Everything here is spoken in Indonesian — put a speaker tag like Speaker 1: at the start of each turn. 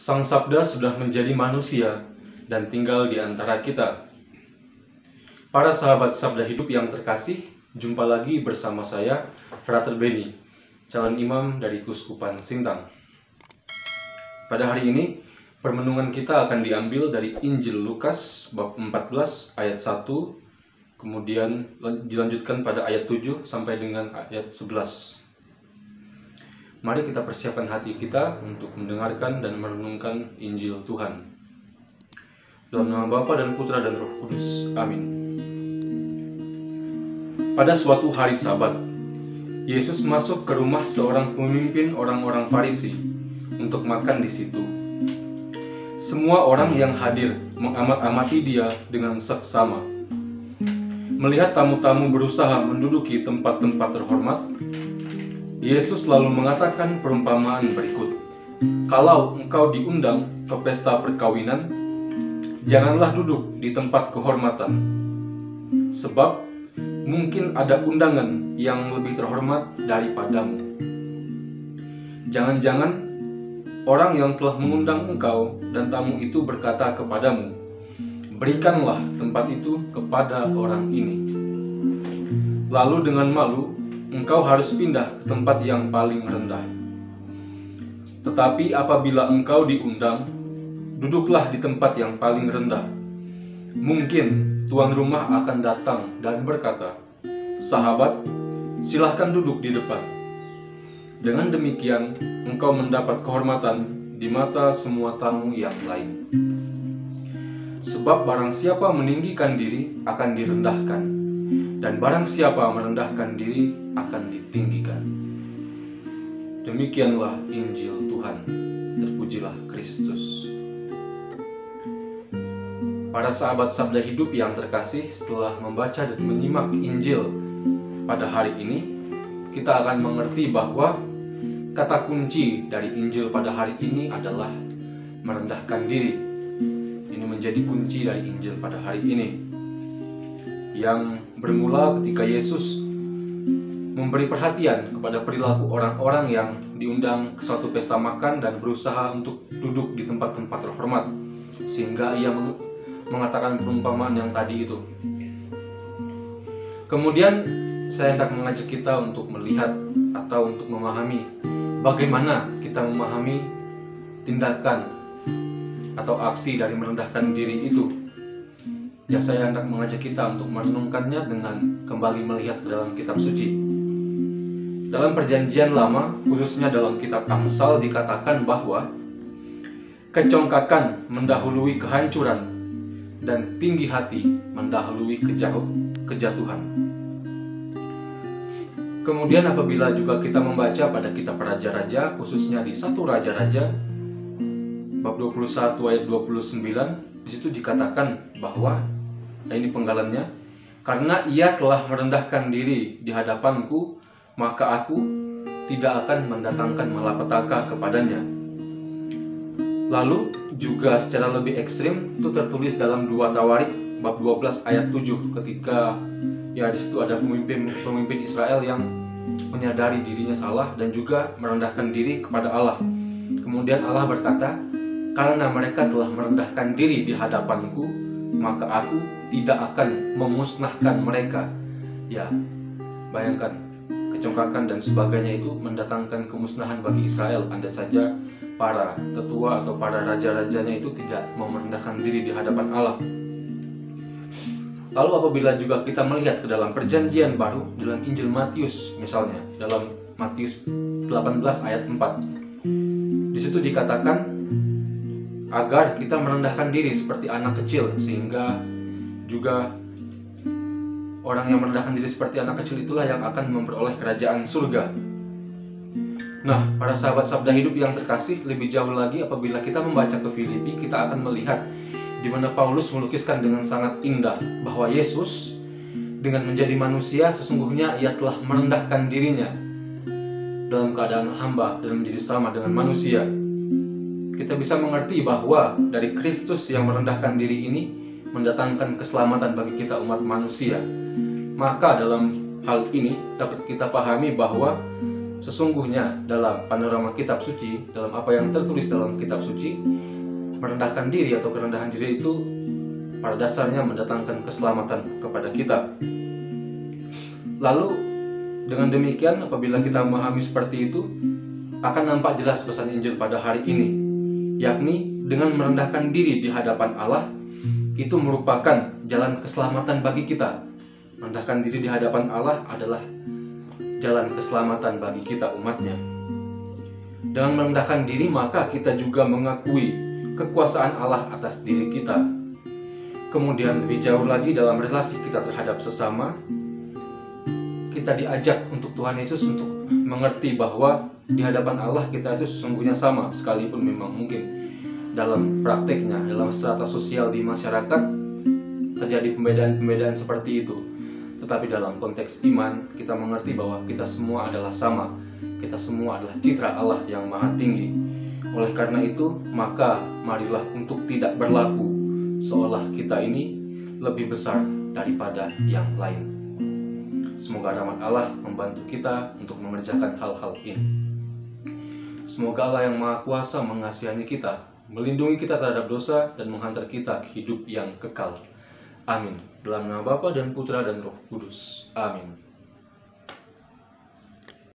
Speaker 1: Sang Sabda sudah menjadi manusia dan tinggal di antara kita. Para sahabat Sabda Hidup yang terkasih, jumpa lagi bersama saya, Frater Beni, calon imam dari Keuskupan Sintang. Pada hari ini, permenungan kita akan diambil dari Injil Lukas bab 14 ayat 1, kemudian dilanjutkan pada ayat 7 sampai dengan ayat 11. Mari kita persiapkan hati kita untuk mendengarkan dan merenungkan Injil Tuhan. Dalam nama Bapa dan Putra dan Roh Kudus. Amin. Pada suatu hari Sabat, Yesus masuk ke rumah seorang pemimpin orang-orang Farisi untuk makan di situ. Semua orang yang hadir mengamat-amati dia dengan seksama. Melihat tamu-tamu berusaha menduduki tempat-tempat terhormat, Yesus lalu mengatakan perumpamaan berikut. Kalau engkau diundang ke pesta perkawinan, janganlah duduk di tempat kehormatan, sebab mungkin ada undangan yang lebih terhormat daripadamu. Jangan-jangan orang yang telah mengundang engkau dan tamu itu berkata kepadamu, berikanlah tempat itu kepada orang ini. Lalu dengan malu, engkau harus pindah ke tempat yang paling rendah. Tetapi apabila engkau diundang, duduklah di tempat yang paling rendah. Mungkin tuan rumah akan datang dan berkata, sahabat, silahkan duduk di depan. Dengan demikian, engkau mendapat kehormatan di mata semua tamu yang lain. Sebab barang siapa meninggikan diri akan direndahkan, dan barang siapa merendahkan diri akan ditinggikan. Demikianlah Injil Tuhan. Terpujilah Kristus. Para sahabat Sabda Hidup yang terkasih, setelah membaca dan menyimak Injil pada hari ini, kita akan mengerti bahwa kata kunci dari Injil pada hari ini adalah merendahkan diri. Ini menjadi kunci dari Injil pada hari ini, yang bermula ketika Yesus memberi perhatian kepada perilaku orang-orang yang diundang ke suatu pesta makan dan berusaha untuk duduk di tempat-tempat terhormat, sehingga ia mengatakan perumpamaan yang tadi itu. Kemudian saya hendak mengajak kita untuk melihat atau untuk memahami bagaimana kita memahami tindakan atau aksi dari merendahkan diri itu. Ya, saya hendak mengajak kita untuk merenungkannya dengan kembali melihat ke dalam kitab suci. Dalam perjanjian lama, khususnya dalam kitab Amsal, dikatakan bahwa kecongkakan mendahului kehancuran dan tinggi hati mendahului kejatuhan. Kemudian apabila juga kita membaca pada kitab Raja-Raja, khususnya di 1 Raja-Raja bab 21 ayat 29, di situ dikatakan bahwa, nah ini penggalannya, karena ia telah merendahkan diri di hadapanku, maka aku tidak akan mendatangkan malapetaka kepadanya. Lalu juga secara lebih ekstrim itu tertulis dalam 2 Tawarik bab 12 ayat 7, ketika ya di situ ada pemimpin Israel yang menyadari dirinya salah dan juga merendahkan diri kepada Allah. Kemudian Allah berkata, karena mereka telah merendahkan diri di hadapanku, maka aku tidak akan memusnahkan mereka. Ya, bayangkan, kecongkakan dan sebagainya itu mendatangkan kemusnahan bagi Israel. Andai saja para tetua atau para raja-rajanya itu tidak mau merendahkan diri di hadapan Allah. Lalu apabila juga kita melihat ke dalam perjanjian baru, dalam Injil Matius misalnya, dalam Matius 18 ayat 4, di situ dikatakan agar kita merendahkan diri seperti anak kecil, sehingga juga orang yang merendahkan diri seperti anak kecil itulah yang akan memperoleh kerajaan surga. Nah, para sahabat Sabda Hidup yang terkasih, lebih jauh lagi apabila kita membaca ke Filipi, kita akan melihat di mana Paulus melukiskan dengan sangat indah bahwa Yesus dengan menjadi manusia sesungguhnya ia telah merendahkan dirinya dalam keadaan hamba dan menjadi sama dengan manusia. Kita bisa mengerti bahwa dari Kristus yang merendahkan diri ini mendatangkan keselamatan bagi kita umat manusia. Maka dalam hal ini dapat kita pahami bahwa Sesungguhnya dalam panorama kitab suci, dalam apa yang tertulis dalam kitab suci, merendahkan diri atau kerendahan diri itu pada dasarnya mendatangkan keselamatan kepada kita. Lalu dengan demikian, apabila kita memahami seperti itu, akan nampak jelas pesan Injil pada hari ini, yakni dengan merendahkan diri di hadapan Allah itu merupakan jalan keselamatan bagi kita. Merendahkan diri di hadapan Allah adalah jalan keselamatan bagi kita umatnya. Dengan merendahkan diri maka kita juga mengakui kekuasaan Allah atas diri kita. Kemudian lebih jauh lagi dalam relasi kita terhadap sesama, kita diajak untuk Tuhan Yesus untuk mengerti bahwa di hadapan Allah kita itu sesungguhnya sama, sekalipun memang mungkin dalam prakteknya, dalam strata sosial di masyarakat terjadi pembedaan-pembedaan seperti itu. Tetapi dalam konteks iman, kita mengerti bahwa kita semua adalah sama. Kita semua adalah citra Allah yang maha tinggi. Oleh karena itu, maka marilah untuk tidak berlaku seolah kita ini lebih besar daripada yang lain. Semoga rahmat Allah membantu kita untuk mengerjakan hal-hal ini. Semoga Allah yang Maha Kuasa mengasihani kita, melindungi kita terhadap dosa, dan menghantar kita ke hidup yang kekal. Amin. Dalam nama Bapa dan Putra dan Roh Kudus. Amin.